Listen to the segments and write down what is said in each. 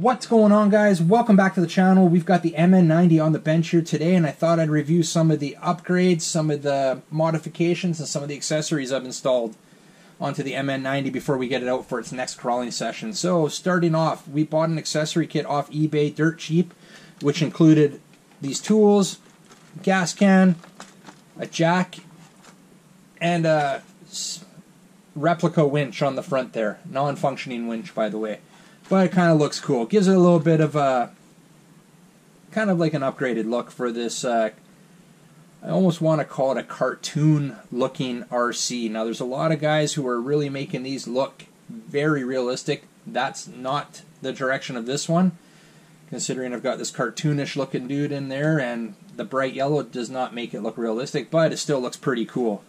What's going on, guys? Welcome back to the channel. We've got the MN90 on the bench here today, and I thought I'd review some of the upgrades, some of the modifications, and some of the accessories I've installed onto the MN90 before we get it out for its next crawling session. So starting off, we bought an accessory kit off eBay dirt cheap, which included these tools, gas can, a jack, and a replica winch on the front there. Non-functioning winch, by the way. But it kind of looks cool. It gives it a little bit of a, kind of like an upgraded look for this, I almost want to call it a cartoon-looking RC. Now, there's a lot of guys who are really making these look very realistic. That's not the direction of this one, considering I've got this cartoonish-looking dude in there, and the bright yellow does not make it look realistic, but it still looks pretty cool.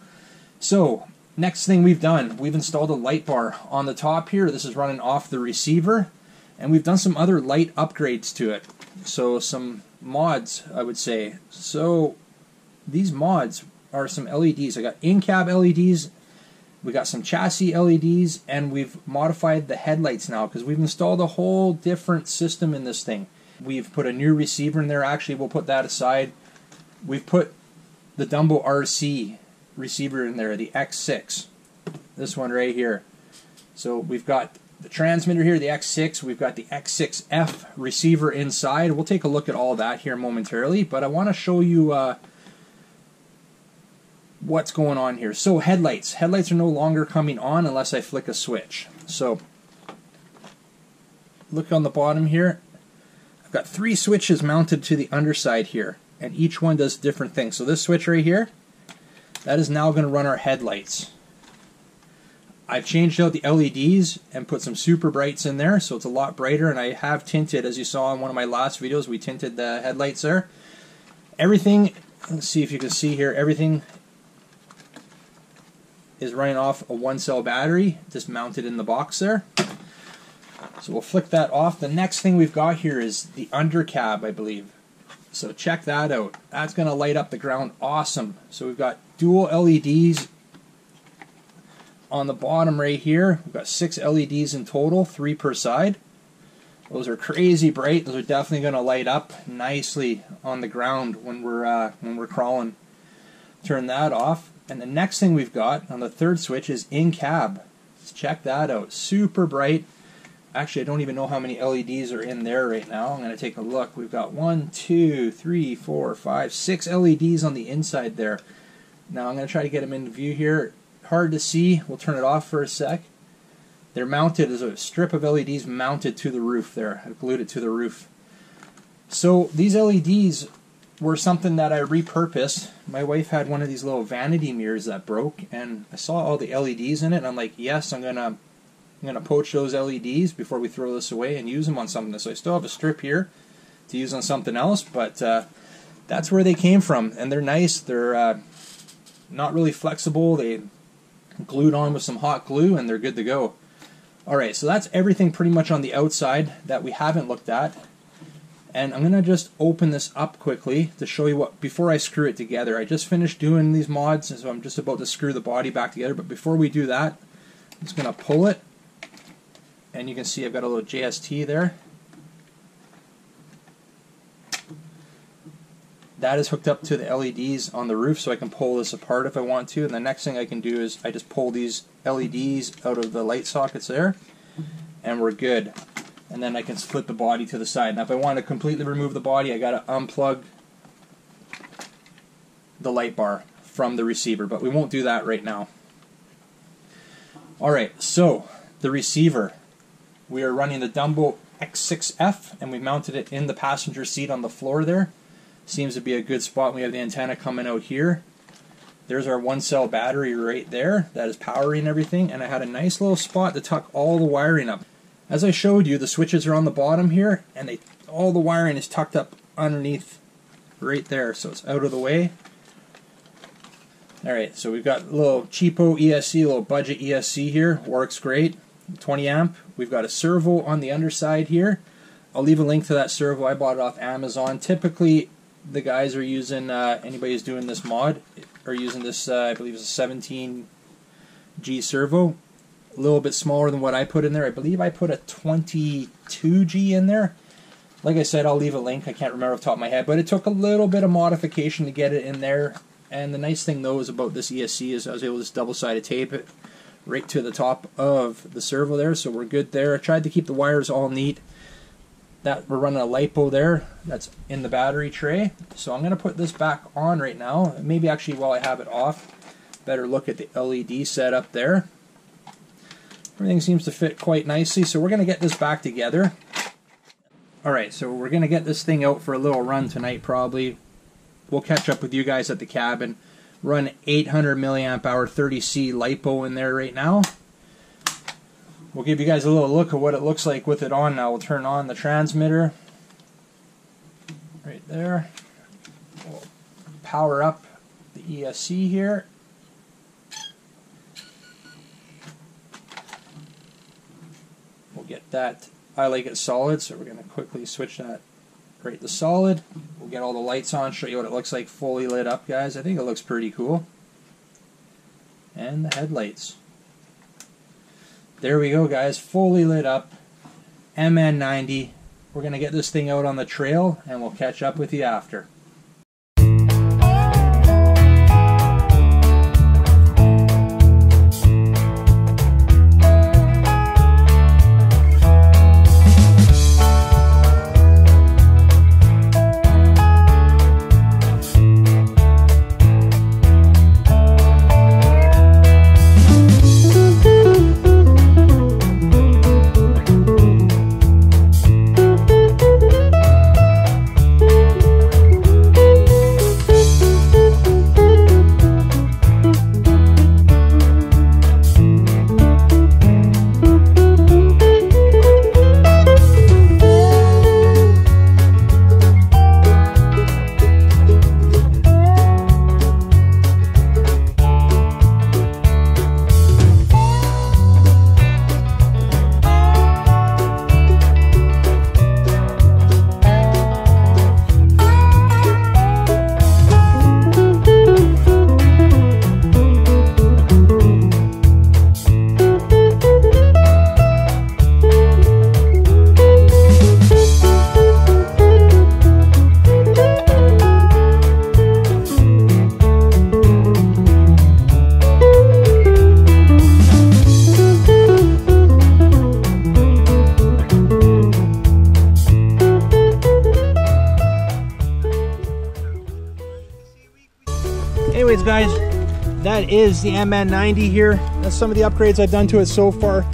So, next thing we've done, we've installed a light bar on the top here. This is running off the receiver, and we've done some other light upgrades to it. So some mods, I would say. So these mods are some LEDs. I got in-cab LEDs, we got some chassis LEDs, and we've modified the headlights now because we've installed a whole different system in this thing. We've put a new receiver in there. Actually, we'll put that aside. We've put the DumboRC receiver in there, the X6, this one right here. So we've got the transmitter here, the X6, we've got the X6F receiver inside. We'll take a look at all that here momentarily, but I want to show you what's going on here. So headlights are no longer coming on unless I flick a switch. So look on the bottom here, I've got 3 switches mounted to the underside here, and each one does different things. So this switch right here, that is now going to run our headlights. I've changed out the LEDs and put some super brights in there, so it's a lot brighter, and I have tinted, as you saw in one of my last videos, we tinted the headlights there. Everything, let's see if you can see here, everything is running off a 1-cell battery, just mounted in the box there. So we'll flick that off. The next thing we've got here is the undercab, I believe. So check that out. That's going to light up the ground awesome. So we've got dual LEDs on the bottom right here. We've got 6 LEDs in total, 3 per side. Those are crazy bright. Those are definitely going to light up nicely on the ground when we're crawling. Turn that off. And the next thing we've got on the 3rd switch is in cab. Let's check that out. Super bright. Actually, I don't even know how many LEDs are in there right now. I'm going to take a look. We've got 1, 2, 3, 4, 5, 6 LEDs on the inside there. Now I'm going to try to get them into view here. Hard to see. We'll turn it off for a sec. They're mounted as a strip of LEDs mounted to the roof there. I glued it to the roof. So these LEDs were something that I repurposed. My wife had one of these little vanity mirrors that broke, and I saw all the LEDs in it, and I'm like, yes, I'm gonna poach those LEDs before we throw this away and use them on something. So I still have a strip here to use on something else, but that's where they came from, and they're nice. They're not really flexible. They glued on with some hot glue, and they're good to go. Alright, so that's everything pretty much on the outside that we haven't looked at. And I'm going to just open this up quickly to show you what, before I screw it together. I just finished doing these mods, so I'm just about to screw the body back together, but before we do that, I'm just going to pull it. And you can see I've got a little JST there. That is hooked up to the LEDs on the roof, so I can pull this apart if I want to. And the next thing I can do is I just pull these LEDs out of the light sockets there, and we're good. And then I can split the body to the side. Now if I want to completely remove the body, I got to unplug the light bar from the receiver, but we won't do that right now. Alright, so the receiver. We are running the Dumbo X6F, and we mounted it in the passenger seat on the floor there. Seems to be a good spot. We have the antenna coming out here. There's our 1-cell battery right there. That is powering everything, and I had a nice little spot to tuck all the wiring up. As I showed you, the switches are on the bottom here, and all the wiring is tucked up underneath right there, so it's out of the way. Alright, so we've got a little cheapo ESC, a little budget ESC here. Works great. 20 amp. We've got a servo on the underside here. I'll leave a link to that servo. I bought it off Amazon. Typically, the guys are using, anybody who's doing this mod, are using this, I believe it's a 17G servo. a little bit smaller than what I put in there. I believe I put a 22G in there. Like I said, I'll leave a link. I can't remember off the top of my head, but it took a little bit of modification to get it in there. And the nice thing though is about this ESC is I was able to just double-sided tape it right to the top of the servo there, so we're good there. I tried to keep the wires all neat. That we're running a LiPo there that's in the battery tray. So I'm going to put this back on right now. Maybe actually while I have it off, better look at the LED setup there. Everything seems to fit quite nicely, so we're going to get this back together. Alright, so we're going to get this thing out for a little run tonight probably. We'll catch up with you guys at the cabin. Run 800 milliamp hour 30C LiPo in there right now. We'll give you guys a little look at what it looks like with it on now. We'll turn on the transmitter right there. We'll power up the ESC here. We'll get that. I like it solid, so we're going to quickly switch that right to solid. We'll get all the lights on, show you what it looks like fully lit up, guys. I think it looks pretty cool. And the headlights. There we go, guys, fully lit up. MN90. We're going to get this thing out on the trail, and we'll catch up with you after. Anyways, guys, that is the MN90 here. That's some of the upgrades I've done to it so far.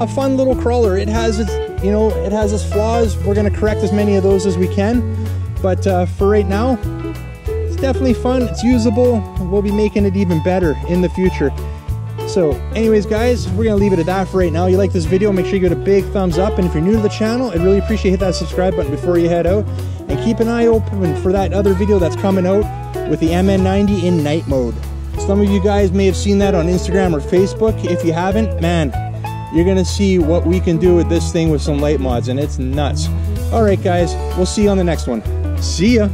A fun little crawler. It has its, it has its flaws. We're going to correct as many of those as we can. But for right now, it's definitely fun. It's usable. We'll be making it even better in the future. So anyways, guys, we're going to leave it at that for right now. If you like this video, make sure you give it a big thumbs up. And if you're new to the channel, I'd really appreciate hit that subscribe button before you head out. And keep an eye open for that other video that's coming out with the MN90 in night mode. Some of you guys may have seen that on Instagram or Facebook. If you haven't, man, you're going to see what we can do with this thing with some light mods, and it's nuts. Alright guys, we'll see you on the next one. See ya!